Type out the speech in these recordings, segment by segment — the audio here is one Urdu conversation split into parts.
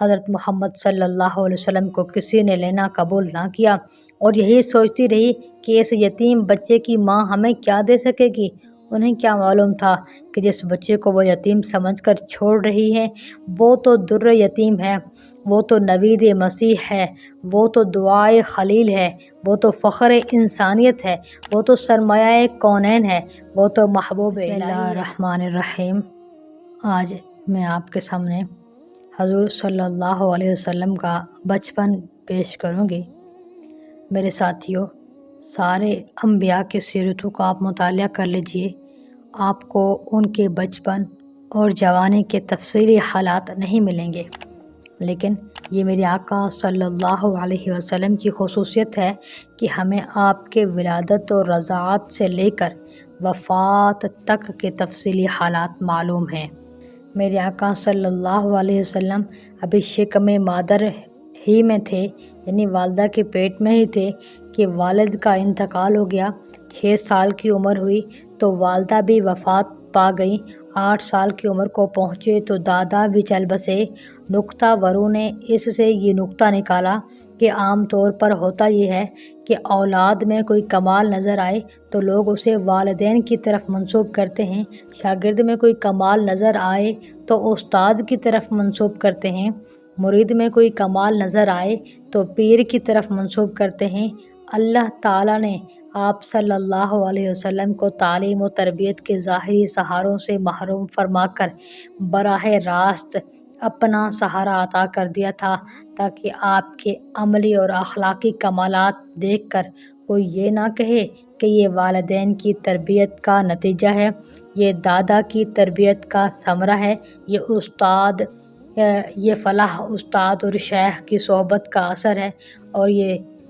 حضرت محمد صلی اللہ علیہ وسلم کو کسی نے لینا قبول نہ کیا اور یہی سوچتی رہی کہ اس یتیم بچے کی ماں ہمیں کیا دے سکے گی۔ انہیں کیا معلوم تھا کہ جس بچے کو وہ یتیم سمجھ کر چھوڑ رہی ہے وہ تو در یتیم ہے، وہ تو نوید مسیح ہے، وہ تو دعائے خلیل ہے، وہ تو فخر انسانیت ہے، وہ تو سرمایہ کونین ہے، وہ تو محبوب الہی ہے۔ بسم اللہ الرحمن الرحیم۔ آج میں آپ کے سامنے حضور صلی اللہ علیہ وسلم کا بچپن پیش کروں گی۔ میرے ساتھیوں، سارے انبیاء کے سیرتوں کا آپ مطالعہ کر لیجئے، آپ کو ان کے بچپن اور جوانی کے تفصیلی حالات نہیں ملیں گے، لیکن یہ میرے آقا صلی اللہ علیہ وسلم کی خصوصیت ہے کہ ہمیں آپ کے ولادت اور رضاعت سے لے کر وفات تک کے تفصیلی حالات معلوم ہیں۔ میرے آقا صلی اللہ علیہ وسلم ابھی شکم مادر ہی میں تھے، یعنی والدہ کے پیٹ میں ہی تھے کہ والد کا انتقال ہو گیا۔ 6 سال کی عمر ہوئی تو والدہ بھی وفات پا گئی۔ 8 سال کی عمر کو پہنچے تو دادا بھی چل بسے۔ نکتہ وروں نے اس سے یہ نکتہ نکالا کہ عام طور پر ہوتا یہ ہے کہ اولاد میں کوئی کمال نظر آئے تو لوگ اسے والدین کی طرف منسوب کرتے ہیں، شاگرد میں کوئی کمال نظر آئے تو استاد کی طرف منسوب کرتے ہیں، مرید میں کوئی کمال نظر آئے تو پیر کی طرف منسوب کرتے ہیں۔ اللہ تعالیٰ نے آپ صلی اللہ علیہ وسلم کو تعلیم و تربیت کے ظاہری سہاروں سے محروم فرما کر براہ راست اپنا سہارا عطا کر دیا تھا تاکہ آپ کے عملی اور اخلاقی کمالات دیکھ کر کوئی یہ نہ کہے کہ یہ والدین کی تربیت کا نتیجہ ہے، یہ دادا کی تربیت کا ثمرہ ہے، یہ فلاح استاد اور شیخ کی صحبت کا اثر ہے۔ اور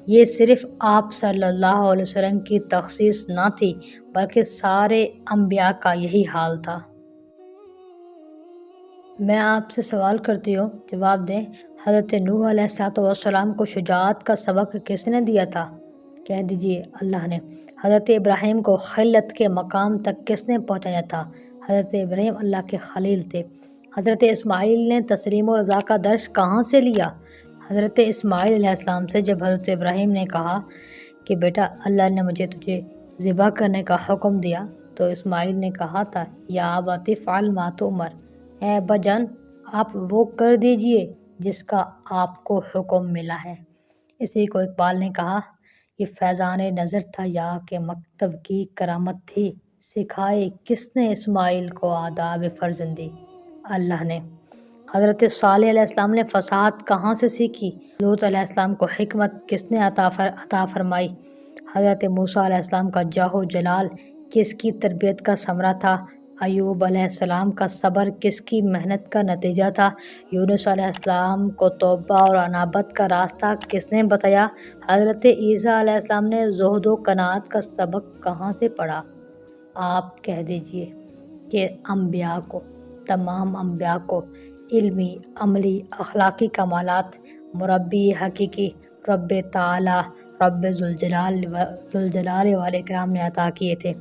یہ صرف آپ صلی اللہ علیہ وسلم کی تخصیص نہ تھی بلکہ سارے انبیاء کا یہی حال تھا۔ میں آپ سے سوال کرتی ہوں، جواب دیں۔ حضرت نوح علیہ السلام کو شجاعت کا سبق کس نے دیا تھا؟ کہہ دیجئے اللہ نے۔ حضرت ابراہیم کو خلت کے مقام تک کس نے پہنچایا تھا؟ حضرت ابراہیم اللہ کے خلیل تھے۔ حضرت اسماعیل نے تسلیم و رضا کا درس کہاں سے لیا؟ حضرت اسماعیل علیہ السلام سے جب حضرت ابراہیم نے کہا کہ بیٹا اللہ نے مجھے تجھے ذبح کرنے کا حکم دیا تو اسماعیل نے کہا تھا یا ابت افعل ما تؤمر، اے ابا جان آپ وہ کر دیجئے جس کا آپ کو حکم ملا ہے۔ اسی کو اقبال نے کہا، یہ فیضان نظر تھا یا کہ مکتب کی کرامت تھی، سکھائے کس نے اسماعیل کو آداب فرزندی؟ اللہ نے۔ حضرت صالح علیہ السلام نے فصاحت کہاں سے سیکھی؟ لوط علیہ السلام کو حکمت کس نے عطا فرمائی؟ حضرت موسیٰ علیہ السلام کا جاہ و جلال کس کی تربیت کا ثمرہ تھا؟ ایوب علیہ السلام کا صبر کس کی محنت کا نتیجہ تھا؟ یونس علیہ السلام کو توبہ اور انابت کا راستہ کس نے بتایا؟ حضرت عیسیٰ علیہ السلام نے زہد و قناعت کا سبق کہاں سے پڑھا؟ آپ کہہ دیجئے کہ تمام انبیاء کو علمی، عملی، اخلاقی کمالات مربی حقیقی رب تعالی، رب ذوالجلال والاکرام نے عطا کیے تھے،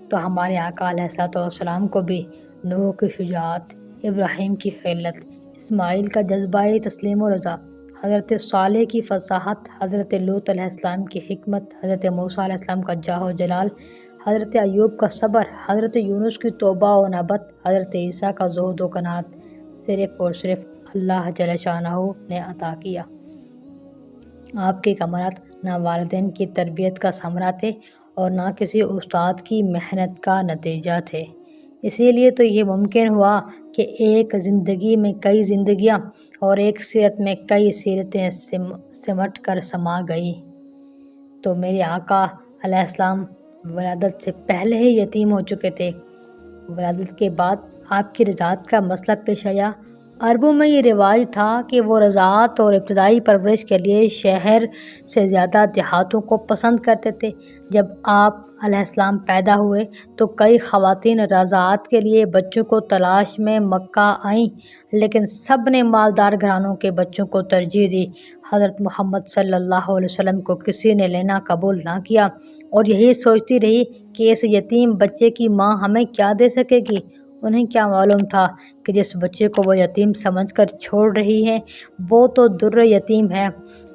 تو ہمارے آقا علیہ السلام کو بھی نوح کی شجاعت، ابراہیم کی خلت، اسماعیل کا جذبہ تسلیم و رضا، حضرت صالح کی فصاحت، حضرت لوط علیہ السلام کی حکمت، حضرت موسیٰ علیہ السلام کا جاہ و جلال، حضرت ایوب کا صبر، حضرت یونس کی توبہ و انابت، حضرت عیسیٰ کا زہد و قناعت صرف اور صرف اللہ جل شانہ نے عطا کیا۔ آپ کے کمالات نہ والدین کی تربیت کا ثمرہ تھے اور نہ کسی استاد کی محنت کا نتیجہ تھے۔ اسی لیے تو یہ ممکن ہوا کہ ایک زندگی میں کئی زندگیاں اور ایک سیرت میں کئی سیرتیں سمٹ کر سما گئی۔ تو میرے آقا علیہ السلام ولادت سے پہلے ہی یتیم ہو چکے تھے۔ ولادت کے بعد آپ کی رضاعت کا مسئلہ پیش آیا۔ عربوں میں یہ رواج تھا کہ وہ رضاعت اور ابتدائی پرورش کے لیے شہر سے زیادہ دیہاتوں کو پسند کرتے تھے۔ جب آپ علیہ السلام پیدا ہوئے تو کئی خواتین رضاعت کے لیے بچوں کو تلاش میں مکہ آئیں، لیکن سب نے مالدار گھرانوں کے بچوں کو ترجیح دی۔ حضرت محمد صلی اللہ علیہ وسلم کو کسی نے لینا قبول نہ کیا اور یہی سوچتی رہی کہ اس یتیم بچے کی ماں ہمیں کیا دے سکے گی۔ انہیں کیا معلوم تھا کہ جس بچے کو وہ یتیم سمجھ کر چھوڑ رہی ہیں وہ تو در یتیم ہے،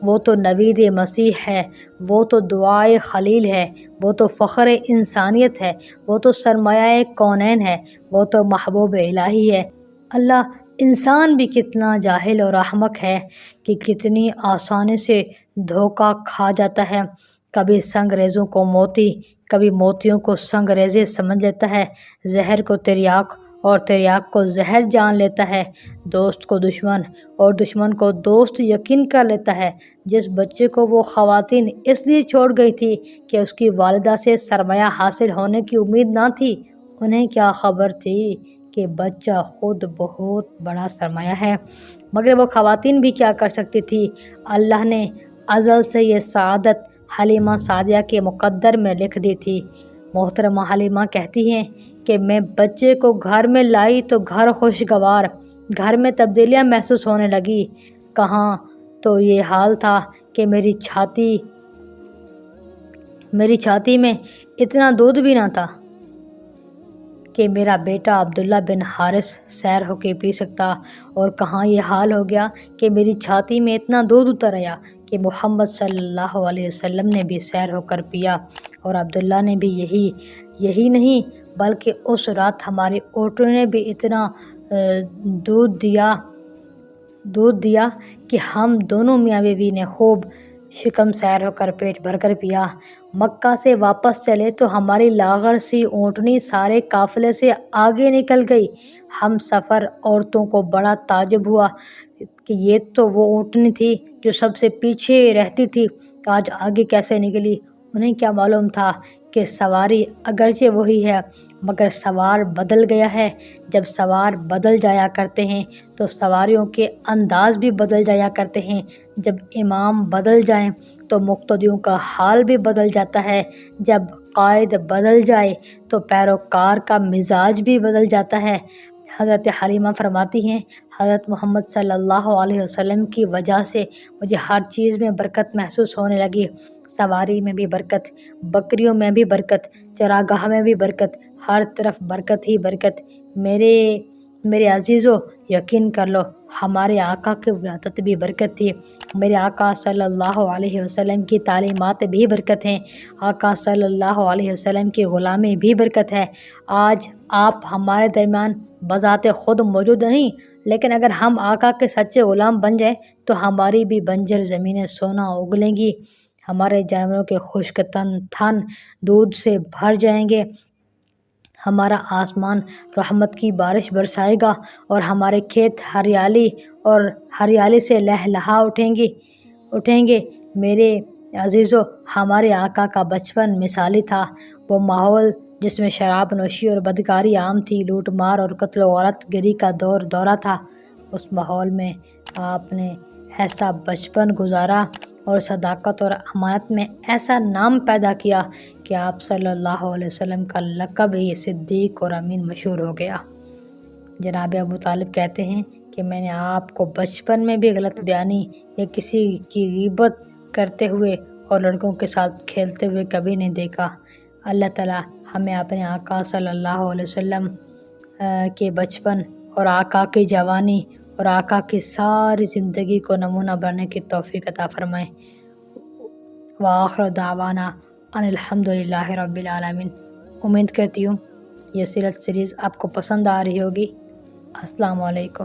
وہ تو نوید مسیح ہے، وہ تو دعائے خلیل ہے، وہ تو فخر انسانیت ہے، وہ تو سرمایہ کونین ہے، وہ تو محبوب الہی ہے۔ اللہ، انسان بھی کتنا جاہل اور احمق ہے کہ کتنی آسانی سے دھوکہ کھا جاتا ہے۔ کبھی سنگ ریزوں کو موتی، کبھی موتیوں کو سنگ ریزے سمجھ لیتا ہے، زہر کو تریاک اور تریاک کو زہر جان لیتا ہے، دوست کو دشمن اور دشمن کو دوست یقین کر لیتا ہے۔ جس بچے کو وہ خواتین اس لیے چھوڑ گئی تھی کہ اس کی والدہ سے سرمایہ حاصل ہونے کی امید نہ تھی، انہیں کیا خبر تھی کہ بچہ خود بہت بڑا سرمایہ ہے۔ مگر وہ خواتین بھی کیا کر سکتی تھی؟ اللہ نے ازل سے یہ سعادت حلیمہ سعدیہ کے مقدر میں لکھ دی تھی۔ محترمہ حلیمہ کہتی ہیں کہ میں بچے کو گھر میں لائی تو گھر خوشگوار، گھر میں تبدیلیاں محسوس ہونے لگی۔ کہاں تو یہ حال تھا کہ میری چھاتی میں اتنا دودھ بھی نہ تھا کہ میرا بیٹا عبداللہ بن حارث سیر ہو کے پی سکتا، اور کہاں یہ حال ہو گیا کہ میری چھاتی میں اتنا دودھ اتر آیا کہ محمد صلی اللہ علیہ وسلم نے بھی سیر ہو کر پیا، اور عبداللہ نے بھی یہی نہیں بلکہ اس رات ہماری اونٹوں نے بھی اتنا دودھ دیا کہ ہم دونوں میاں بیوی نے خوب شکم سیر ہو کر پیٹ بھر کر پیا۔ مکہ سے واپس چلے تو ہماری لاغر سی اونٹنی سارے قافلے سے آگے نکل گئی۔ ہم سفر عورتوں کو بڑا تعجب ہوا کہ یہ تو وہ اونٹنی تھی جو سب سے پیچھے رہتی تھی، آج آگے کیسے نکلی؟ انہیں کیا معلوم تھا کہ سواری اگرچہ وہی ہے مگر سوار بدل گیا ہے۔ جب سوار بدل جایا کرتے ہیں تو سواریوں کے انداز بھی بدل جایا کرتے ہیں۔ جب امام بدل جائیں تو مقتدیوں کا حال بھی بدل جاتا ہے۔ جب قائد بدل جائے تو پیروکار کا مزاج بھی بدل جاتا ہے۔ حضرت حلیمہ فرماتی ہیں، حضرت محمد صلی اللہ علیہ وسلم کی وجہ سے مجھے ہر چیز میں برکت محسوس ہونے لگی، سواری میں بھی برکت، بکریوں میں بھی برکت، چراگاہ میں بھی برکت، ہر طرف برکت ہی برکت۔ میرے عزیزو، یقین کر لو ہمارے آقا کی ولادت بھی برکت تھی، میرے آقا صلی اللہ علیہ وسلم کی تعلیمات بھی برکت ہیں، آقا صلی اللہ علیہ وسلم کی غلامی بھی برکت ہے۔ آج آپ ہمارے درمیان بذات خود موجود نہیں، لیکن اگر ہم آقا کے سچے غلام بن جائیں تو ہماری بھی بنجر زمینیں سونا اگلیں گی، ہمارے جانوروں کے خشک تھن دودھ سے بھر جائیں گے، ہمارا آسمان رحمت کی بارش برسائے گا، اور ہمارے کھیت ہریالی سے لہلہا اٹھیں گے۔ میرے عزیزو، ہمارے آقا کا بچپن مثالی تھا۔ وہ ماحول جس میں شراب نوشی اور بدکاری عام تھی، لوٹ مار اور قتل و غارت گری کا دورہ تھا، اس ماحول میں آپ نے ایسا بچپن گزارا اور صداقت اور امانت میں ایسا نام پیدا کیا کہ آپ صلی اللہ علیہ وسلم کا لقب ہی صدیق اور امین مشہور ہو گیا۔ جناب ابو طالب کہتے ہیں کہ میں نے آپ کو بچپن میں بھی غلط بیانی یا کسی کی غیبت کرتے ہوئے اور لڑکوں کے ساتھ کھیلتے ہوئے کبھی نہیں دیکھا۔ اللہ تعالیٰ ہمیں اپنے آقا صلی اللہ علیہ وسلم کے بچپن اور آقا کی جوانی اور آقا کی ساری زندگی کو نمونہ بنانے کی توفیق عطا فرمائے۔ وآخر دعوانا ان الحمدللہ رب العالمین۔ امید کرتی ہوں یہ سیرت سیریز آپ کو پسند آ رہی ہوگی۔ السلام علیکم۔